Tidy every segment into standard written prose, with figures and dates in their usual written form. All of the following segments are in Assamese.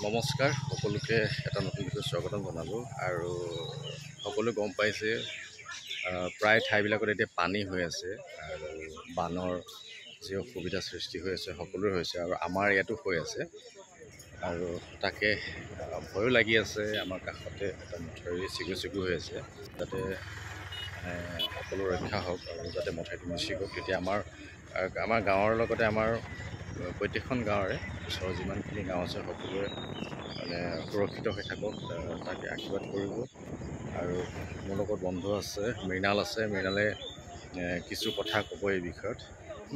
নমস্কাৰ সকলোকে এটা নতুন ভিডিঅ' স্বাগতম জনালোঁ আৰু সকলোৱে গম পাইছে প্ৰায় ঠাইবিলাকত এতিয়া পানী হৈ আছে আৰু বানৰ যি অসুবিধা সৃষ্টি হৈ আছে সকলোৰে হৈছে আৰু আমাৰ ইয়াতো হৈ আছে আৰু তাকে ভয়ো লাগি আছে। আমাৰ কাষতে এটা মথাউৰি চিগু হৈ আছে, যাতে সকলো ৰক্ষা হওক আৰু যাতে মথাউৰিটো নিচিগক। তেতিয়া আমাৰ গাঁৱৰ লগতে আমাৰ প্ৰত্যেকখন গাঁৱৰে ওচৰৰ যিমানখিনি গাঁও আছে সকলোৱে মানে সুৰক্ষিত হৈ থাকক, তাকে আশীৰ্বাদ কৰিব। আৰু মোৰ লগত বন্ধু আছে, মৃণাল আছে। মৃণালে কিছু কথা ক'ব এই বিষয়ত।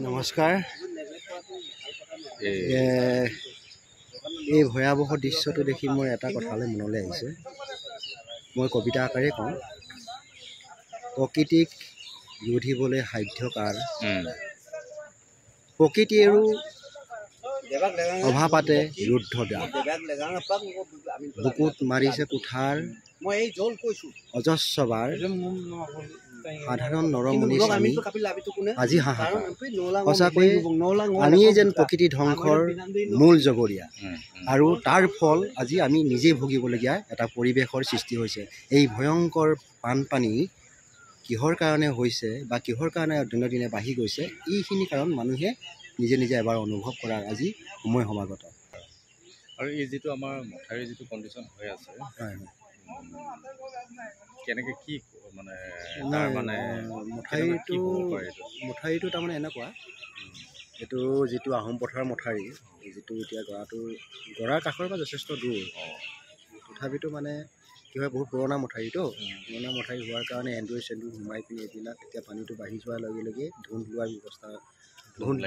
নমস্কাৰ। এই ভয়াৱহ দৃশ্যটো দেখি মোৰ এটা কথালৈ মনলৈ আহিছে। মই কবিতা আকাৰে কওঁ, প্ৰকৃতিক ৰুধিবলৈ সাধ্য কাৰ, প্ৰকৃতিয়েও অভাপাতে ৰুদ্ধ দ্বাৰ, বুকুত মাৰিছে কুঠাৰ অজস্ৰবাৰ, সাধাৰণ নৰমুনি স্বামী আজি হাহাকাৰ। সঁচাকৈ আমিয়ে যেন প্ৰকৃতি ধ্বংসৰ মূল জগৰীয়া আৰু তাৰ ফল আজি আমি নিজেই ভুগিবলগীয়া এটা পৰিৱেশৰ সৃষ্টি হৈছে। এই ভয়ংকৰ বানপানী কিহৰ কাৰণে হৈছে বা কিহৰ কাৰণে দিনে দিনে বাঢ়ি গৈছে, এইখিনি কাৰণ মানুহে নিজে নিজে এবাৰ অনুভৱ কৰাৰ আজি সময় সমাগত। আৰু এই যিটো আমাৰ মথাউৰি যিটো কণ্ডিশ্যন হৈ আছে, কেনেকৈ কি মানে মথাউৰিটো তাৰমানে এনেকুৱা, এইটো যিটো আহোম পথাৰৰ মথাউৰি, যিটো এতিয়া গৰাৰ কাষৰ পৰা যথেষ্ট দূৰ, তথাপিতো মানে কি হয়, বহুত পুৰণা মথাউৰিটো। পুৰণা মথাউৰি হোৱাৰ কাৰণে এন্দুৰ চেন্দুৰ সোমাই পিনি এইবিলাক এতিয়া পানীটো বাঢ়ি যোৱাৰ লগে লগে ধুন্দ লোৱাৰ ব্যৱস্থা, ধুন্দ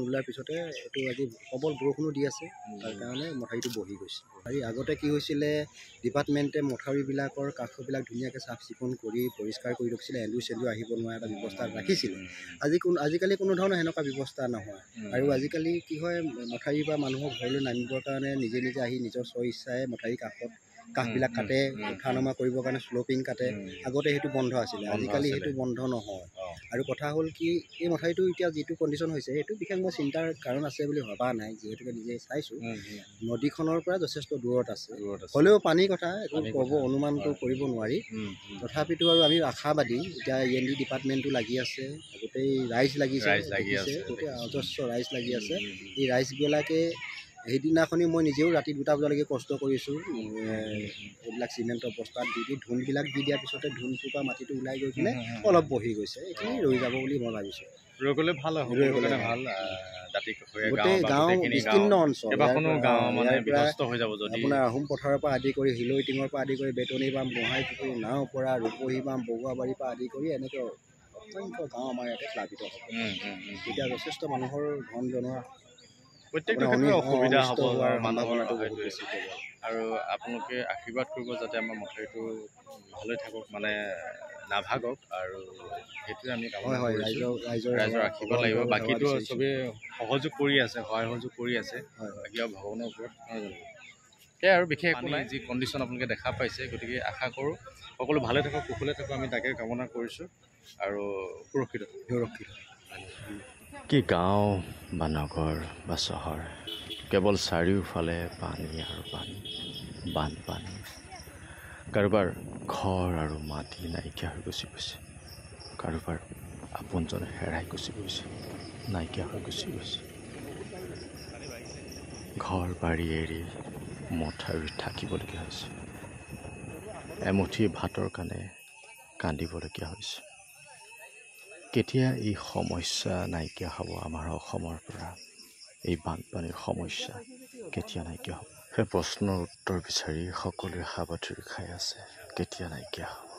ওলোৱাৰ পিছতে এইটো আজি প্ৰবল বৰষুণো দি আছে, তাৰ কাৰণে মথাউৰিটো বহি গৈছে। আৰু আগতে কি হৈছিলে, ডিপাৰ্টমেণ্টে মথাউৰিবিলাকৰ কাষবিলাক ধুনীয়াকৈ চাফ চিকুণ কৰি পৰিষ্কাৰ কৰি ৰাখিছিলে, এন্দুৰ চেন্দুৰ আহিব নোৱাৰা এটা ব্যৱস্থা ৰাখিছিলে। আজিকালি কোনো ধৰণৰ সেনেকুৱা ব্যৱস্থা নহয়। আৰু আজিকালি কি হয়, মথাউৰিৰ পৰা মানুহৰ ঘৰলৈ নামিবৰ কাৰণে নিজে নিজে আহি নিজৰ স্ব ইচ্ছাৰে মথাউৰি কাষবিলাক কাটে, উঠা নমা কৰিবৰ কাৰণে শ্লপিং কাটে। আগতে সেইটো বন্ধ আছিলে, আজিকালি সেইটো বন্ধ নহয়। আৰু কথা হ'ল কি, এই মথাউৰিটো এতিয়া যিটো কণ্ডিশ্যন হৈছে, সেইটো বিশেষ মই চিন্তাৰ কাৰণ আছে বুলি ভবা নাই, যিহেতুকে নিজে চাইছোঁ নদীখনৰ পৰা যথেষ্ট দূৰত আছে। হ'লেও পানীৰ কথা একো অনুমানটো কৰিব নোৱাৰি। তথাপিতো আৰু আমি আশাবাদী। এতিয়া END ডিপাৰ্টমেণ্টটো লাগি আছে, গোটেই ৰাইজ লাগিছে, গোটেই অজস্ৰ ৰাইজ লাগি আছে। এই ৰাইজবিলাকে সেইদিনাখনি মই নিজেও ৰাতি 2টা বজালৈকে কষ্ট কৰিছোঁ, এইবিলাক চিমেণ্টৰ বস্তাত দি ধুন্দবিলাক দি দিয়াৰ পিছতে ধুন্দটোৰ পৰা মাটিটো ওলাই গৈ কিনে অলপ বহি গৈছে। এইখিনি ৰৈ যাব বুলি মই ভাবিছোঁ। ৰৈ গ'লে ভাল হয়, ভাল। গোটেই গাঁও বিস্তীৰ্ণ অঞ্চল, আপোনাৰ আহোম পথাৰৰ পৰা আদি কৰি হিলৈটিঙৰ পৰা আদি কৰি বেতনি বাম, গোহাঁই পুখুৰী, নাও পৰা, ৰূপহী বাম, বগুৱাবাৰীৰ পৰা আদি কৰি এনেকৈ অসংখ্য গাঁও আমাৰ ইয়াতে প্লাবিত হ'ব। এতিয়া যথেষ্ট মানুহৰ ধন জনোৱা অসুবিধা হ'ব মানুহৰ আৰু আপোনালোকে আশীৰ্বাদ কৰিব যাতে আমাৰ মথাউৰিটো ভালে থাকক, মানে নাভাগক। আৰু সেইটোৱে আমি ৰাইজৰ আশীৰ্বাদ লাগিব। বাকীটো চবেই সহযোগ কৰি আছে, সহায় সহযোগ কৰি আছে। বাকী আৰু ভগৱানৰ ওপৰত সেয়াই আৰু বিশেষ একো নাই। যি কণ্ডিশ্যন আপোনালোকে দেখা পাইছে, গতিকে আশা কৰোঁ সকলো ভালে থাকক, কুশলে থাকক, আমি তাকে কামনা কৰিছোঁ আৰু সুৰক্ষিত। কি গাঁও বা নগৰ বা চহৰ, কেৱল চাৰিওফালে পানী আৰু পানী, বানপানী। কাৰোবাৰ ঘৰ আৰু মাটি নাইকিয়া হৈ গুচি গৈছে, কাৰোবাৰ আপোনজন হেৰাই গুচি গৈছে, নাইকিয়া হৈ গুচি গৈছে। ঘৰ বাৰী এৰি মথাউৰিত থাকিবলগীয়া হৈছে, এমুঠি ভাতৰ কাৰণে কান্দিবলগীয়া হৈছে। কেতিয়া এই সমস্যা নাইকিয়া হ'ব আমাৰ অসমৰ পৰা, এই বানপানীৰ সমস্যা কেতিয়া নাইকিয়া হ'ব? সেই প্ৰশ্নৰ উত্তৰ বিচাৰি সকলোৱে হাবাথুৰি খাই আছে, কেতিয়া নাইকিয়া হ'ব।